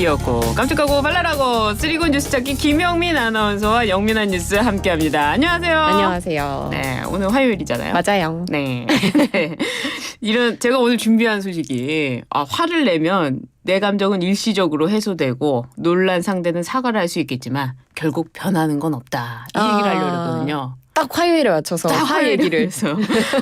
귀엽고 깜찍하고 발랄하고 쓰리곤 뉴스 찾기 김영민 아나운서와 영민한 뉴스 함께합니다. 안녕하세요. 안녕하세요. 네, 오늘 화요일이잖아요. 맞아요. 네. 제가 오늘 준비한 소식이 화를 내면 내 감정은 일시적으로 해소되고 놀란 상대는 사과를 할 수 있겠지만 결국 변하는 건 없다. 이 얘기를 하려고 했거든요. 딱 화요일에 맞춰서 화 얘기를 해서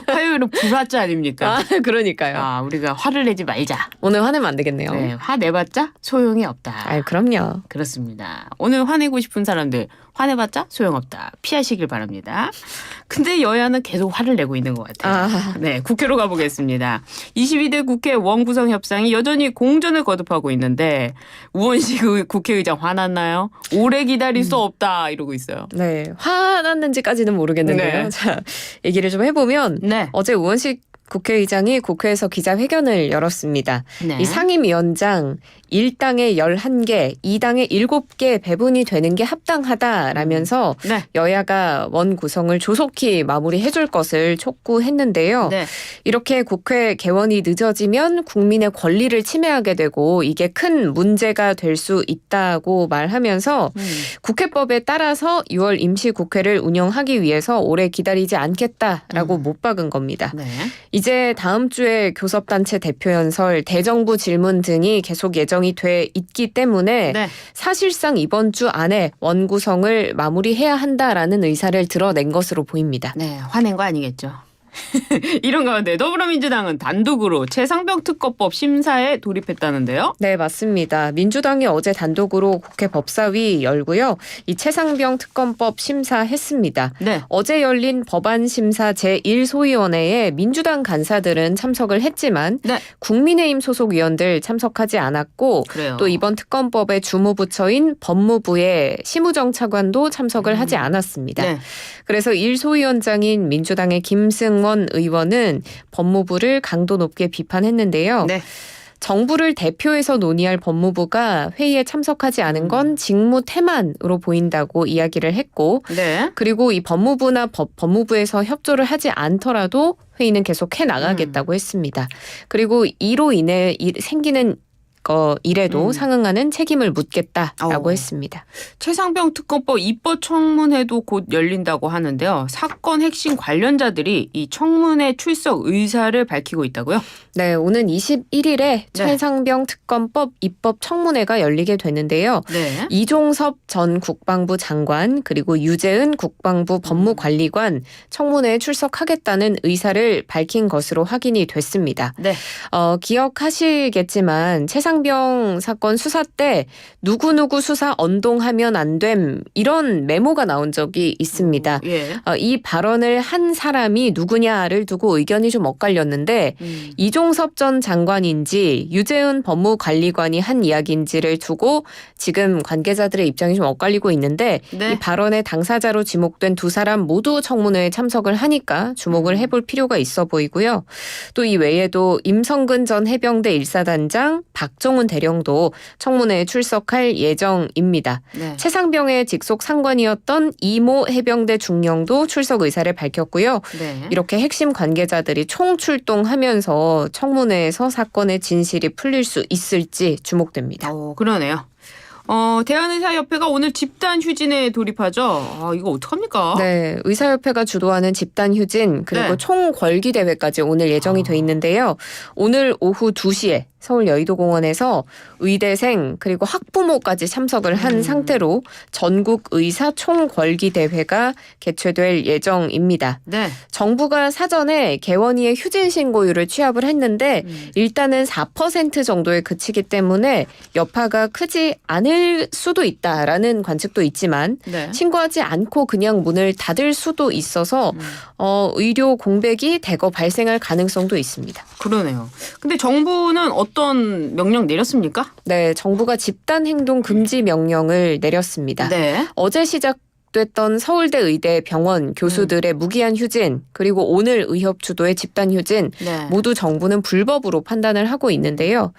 화요일은 불화자 아닙니까? 그러니까요. 우리가 화를 내지 말자. 오늘 화내면 안 되겠네요. 네, 화 내봤자 소용이 없다. 그럼요. 그렇습니다. 오늘 화내고 싶은 사람들 화내봤자 소용없다. 피하시길 바랍니다. 근데 여야는 계속 화를 내고 있는 것 같아요. 네, 국회로 가보겠습니다. 22대 국회 원구성 협상이 여전히 공전을 거듭하고 있는데 우원식 국회의장 화났나요? 오래 기다릴 수 없다 이러고 있어요. 네, 화났는지까지는 모르겠는데요. 네. 자, 얘기를 좀 해보면 네. 어제 우원식 국회의장이 국회에서 기자회견을 열었습니다. 네. 이 상임위원장 1당에 11개, 2당에 7개 배분이 되는 게 합당하다라면서 네. 여야가 원 구성을 조속히 마무리해 줄 것을 촉구했는데요. 네. 이렇게 국회 개원이 늦어지면 국민의 권리를 침해하게 되고 이게 큰 문제가 될 수 있다고 말하면서 국회법에 따라서 6월 임시국회를 운영하기 위해서 오래 기다리지 않겠다라고 못 박은 겁니다. 네. 이제 다음 주에 교섭단체 대표연설, 대정부 질문 등이 계속 예정이 돼 있기 때문에 네. 사실상 이번 주 안에 원구성을 마무리해야 한다라는 의사를 드러낸 것으로 보입니다. 네, 화낸 거 아니겠죠. 이런 가운데 더불어민주당은 단독으로 최상병 특검법 심사에 돌입했다는데요. 네, 맞습니다. 민주당이 어제 단독으로 국회 법사위 열고요. 이 최상병 특검법 심사했습니다. 네. 어제 열린 법안심사 제1소위원회에 민주당 간사들은 참석을 했지만 네. 국민의힘 소속 위원들 참석하지 않았고 그래요. 또 이번 특검법의 주무부처인 법무부의 심우정차관도 참석을 하지 않았습니다. 네. 그래서 1소위원장인 민주당의 김승원 의원은 법무부를 강도 높게 비판했는데요. 네. 정부를 대표해서 논의할 법무부가 회의에 참석하지 않은 건 직무 태만으로 보인다고 이야기를 했고 네. 그리고 이 법무부나 법무부에서 협조를 하지 않더라도 회의는 계속 해나가겠다고 했습니다. 그리고 이로 인해 생기는 일에도 상응하는 책임을 묻겠다라고 했습니다. 최상병 특검법 입법 청문회도 곧 열린다고 하는데요. 사건 핵심 관련자들이 이 청문회 출석 의사를 밝히고 있다고요? 네, 오는 21일에 최상병 특검법 입법 청문회가 열리게 되는데요. 네. 이종섭 전 국방부 장관 그리고 유재은 국방부 법무관리관 청문회에 출석하겠다는 의사를 밝힌 것으로 확인이 됐습니다. 네. 기억하시겠지만 최상병 사건 수사 때 누구누구 수사 언동하면 안 됨 이런 메모가 나온 적이 있습니다. 예. 이 발언을 한 사람이 누구냐를 두고 의견이 좀 엇갈렸는데 이종섭 전 장관인지 유재은 법무관리관이 한 이야기인지를 두고 지금 관계자들의 입장이 좀 엇갈리고 있는데 네. 이 발언의 당사자로 지목된 두 사람 모두 청문회에 참석을 하니까 주목을 해볼 필요가 있어 보이고요. 또 이 외에도 임성근 전 해병대 1사단장, 박정훈 대령도 청문회에 출석할 예정입니다. 네. 최상병의 직속 상관이었던 이모 해병대 중령도 출석 의사를 밝혔고요. 네. 이렇게 핵심 관계자들이 총출동하면서 청문회에서 사건의 진실이 풀릴 수 있을지 주목됩니다. 그러네요. 대한의사협회가 오늘 집단 휴진에 돌입하죠. 이거 어떡합니까? 네, 의사협회가 주도하는 집단 휴진 그리고 네. 총궐기 대회까지 오늘 예정이 돼 있는데요. 오늘 오후 2시에 서울 여의도공원에서 의대생 그리고 학부모까지 참석을 한 상태로 전국 의사 총궐기 대회가 개최될 예정입니다. 네. 정부가 사전에 개원이의 휴진 신고율을 취합을 했는데 일단은 4% 정도에 그치기 때문에 여파가 크지 않을 수도 있다라는 관측도 있지만 네. 신고하지 않고 그냥 문을 닫을 수도 있어서 의료 공백이 대거 발생할 가능성도 있습니다. 그러네요. 근데 정부는 어떤 명령 내렸습니까? 네, 정부가 집단 행동 금지 명령을 내렸습니다. 네. 어제 시작 시작됐던 서울대 의대 병원 교수들의 무기한 휴진 그리고 오늘 의협 주도의 집단 휴진 네. 모두 정부는 불법으로 판단을 하고 있는데요.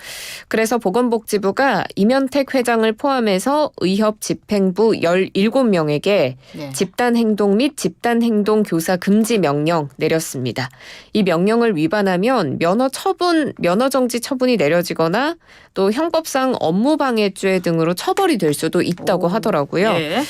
그래서 보건복지부가 이면택 회장을 포함해서 의협 집행부 17명에게 네. 집단행동 및 집단행동 교사 금지 명령 내렸습니다. 이 명령을 위반하면 면허정지 처분이 내려지거나 또 형법상 업무방해죄 등으로 처벌이 될 수도 있다고 하더라고요. 예.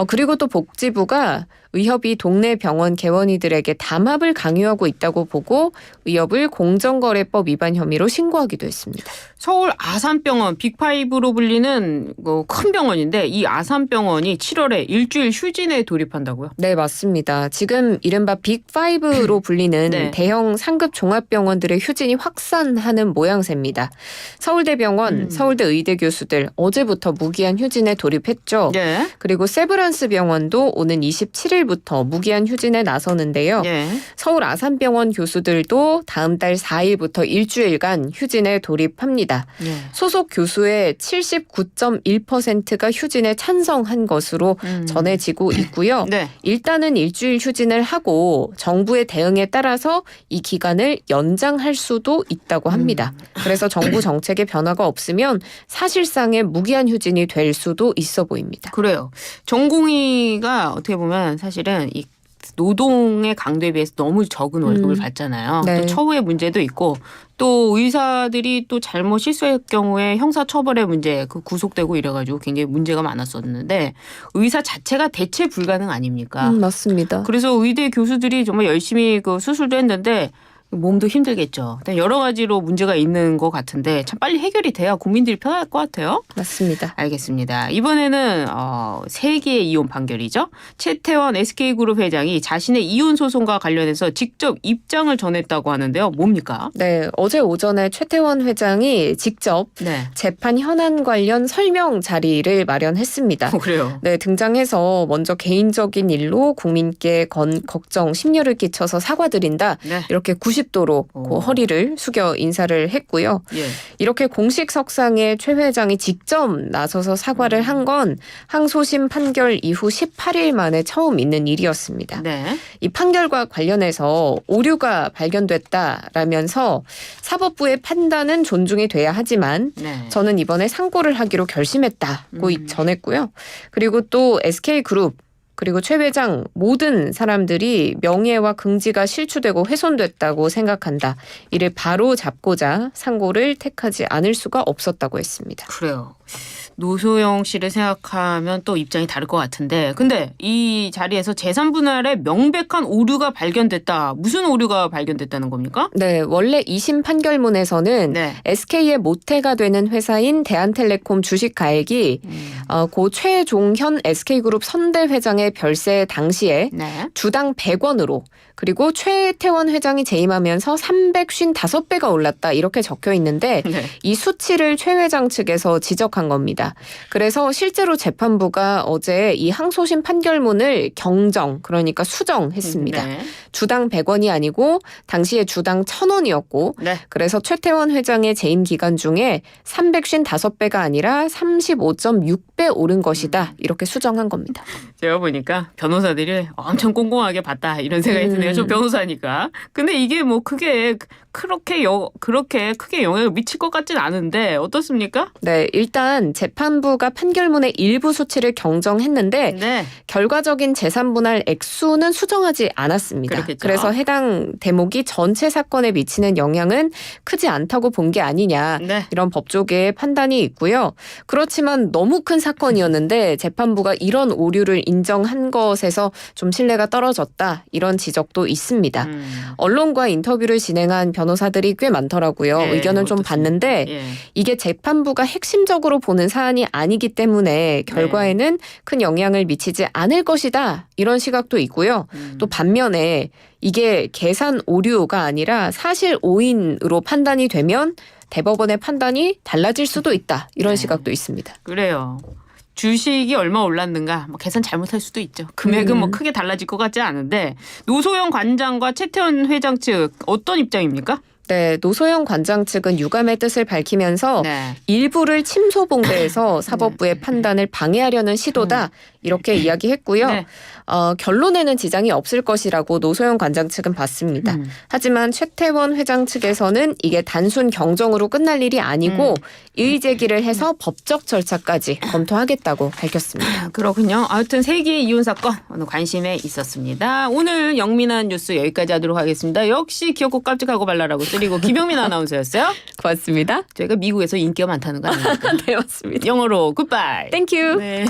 그리고 또 복지부가 의협이 동네 병원 개원이들에게 담합을 강요하고 있다고 보고 의협을 공정거래법 위반 혐의로 신고하기도 했습니다. 서울 아산병원 빅5로 불리는 큰 병원인데 이 아산병원이 7월에 일주일 휴진에 돌입한다고요? 네, 맞습니다. 지금 이른바 빅5로 불리는 네. 대형 상급 종합병원들의 휴진이 확산하는 모양새입니다. 서울대병원, 서울대 의대 교수들 어제부터 무기한 휴진에 돌입했죠. 네. 그리고 세브란스 병원도 오는 27일부터 무기한 휴진에 나서는데요. 예. 서울 아산병원 교수들도 다음 달 4일부터 일주일간 휴진에 돌입합니다. 예. 소속 교수의 79.1%가 휴진에 찬성한 것으로 전해지고 있고요. 네. 일단은 일주일 휴진을 하고 정부의 대응에 따라서 이 기간을 연장할 수도 있다고 합니다. 그래서 정부 정책에 변화가 없으면 사실상의 무기한 휴진이 될 수도 있어 보입니다. 그래요. 전공의가 어떻게 보면 사실은 이 노동의 강도에 비해서 너무 적은 월급을 받잖아요. 네. 또 처우의 문제도 있고 또 의사들이 또 잘못 실수할 경우에 형사처벌의 문제 구속되고 이래가지고 굉장히 문제가 많았었는데 의사 자체가 대체 불가능 아닙니까? 맞습니다. 그래서 의대 교수들이 정말 열심히 수술도 했는데 몸도 힘들겠죠. 여러 가지로 문제가 있는 것 같은데 참 빨리 해결이 돼야 국민들이 편할 것 같아요. 맞습니다. 알겠습니다. 이번에는 세계의 이혼 판결이죠. 최태원 SK그룹 회장이 자신의 이혼 소송과 관련해서 직접 입장을 전했다고 하는데요. 뭡니까? 네, 어제 오전에 최태원 회장이 직접 네. 재판 현안 관련 설명 자리를 마련했습니다. 그래요. 네, 등장해서 먼저 개인적인 일로 국민께 걱정, 심려를 끼쳐서 사과드린다. 네. 이렇게 90도로 그 허리를 숙여 인사를 했고요. 예. 이렇게 공식 석상에 최 회장이 직접 나서서 사과를 한 건 항소심 판결 이후 18일 만에 처음 있는 일이었습니다. 네. 이 판결과 관련해서 오류가 발견됐다라면서 사법부의 판단은 존중이 돼야 하지만 네. 저는 이번에 상고를 하기로 결심했다고 전했고요. 그리고 또 SK그룹 그리고 최 회장 모든 사람들이 명예와 긍지가 실추되고 훼손됐다고 생각한다. 이를 바로 잡고자 상고를 택하지 않을 수가 없었다고 했습니다. 그래요. 노소영 씨를 생각하면 또 입장이 다를 것 같은데 근데 이 자리에서 재산 분할에 명백한 오류가 발견됐다. 무슨 오류가 발견됐다는 겁니까? 네, 원래 2심 판결문에서는 네. SK의 모태가 되는 회사인 대한텔레콤 주식 가액이 고 최종현 SK그룹 선대 회장의 별세 당시에 네. 주당 100원으로 그리고 최태원 회장이 재임하면서 355배가 올랐다 이렇게 적혀 있는데 네. 이 수치를 최 회장 측에서 지적한 겁니다. 그래서 실제로 재판부가 어제 이 항소심 판결문을 경정 그러니까 수정했습니다. 네. 주당 100원이 아니고 당시에 주당 1000원이었고 네. 그래서 최태원 회장의 재임 기간 중에 355배가 아니라 35.6배 오른 것이다. 이렇게 수정한 겁니다. 제가 보니까 변호사들이 엄청 꼼꼼하게 봤다 이런 생각이 드네요. 저 변호사니까. 근데 이게 뭐 그렇게 크게 영향을 미칠 것 같진 않은데 어떻습니까? 네, 일단 재판부가 판결문의 일부 수치를 경정했는데 네. 결과적인 재산 분할 액수는 수정하지 않았습니다. 그렇겠죠. 그래서 해당 대목이 전체 사건에 미치는 영향은 크지 않다고 본 게 아니냐 네. 이런 법조계의 판단이 있고요. 그렇지만 너무 큰 사건이었는데 재판부가 이런 오류를 인정한 것에서 좀 신뢰가 떨어졌다 이런 지적도 있습니다. 언론과 인터뷰를 진행한 변호사들이 꽤 많더라고요. 네, 의견을 좀 어떻습니까? 봤는데 예. 이게 재판부가 핵심적으로 보는 사안이 아니기 때문에 결과에는 큰 영향을 미치지 않을 것이다. 이런 시각도 있고요. 또 반면에 이게 계산 오류가 아니라 사실 오인으로 판단이 되면 대법원의 판단이 달라질 수도 있다. 이런 시각도 있습니다. 그래요. 주식이 얼마 올랐는가 계산 잘못할 수도 있죠. 금액은 뭐 크게 달라질 것 같지 않은데 노소영 관장과 최태원 회장 측 어떤 입장입니까? 네, 노소영 관장 측은 유감의 뜻을 밝히면서 네. 일부를 침소봉대해서 사법부의 판단을 방해하려는 시도다 이렇게 이야기했고요. 네. 결론에는 지장이 없을 것이라고 노소영 관장 측은 봤습니다. 하지만 최태원 회장 측에서는 이게 단순 경정으로 끝날 일이 아니고 이의 제기를 해서 법적 절차까지 검토하겠다고 밝혔습니다. 그렇군요. 아무튼 세기의 이혼 사건 오늘 관심에 있었습니다. 오늘 영민한 뉴스 여기까지 하도록 하겠습니다. 역시 귀엽고 깜찍하고 발랄하고 쓰리고 김영민 아나운서였어요. 고맙습니다. 저희가 미국에서 인기가 많다는 거 아닙니까? 네, 맞습니다. 영어로 굿바이. 땡큐. 네.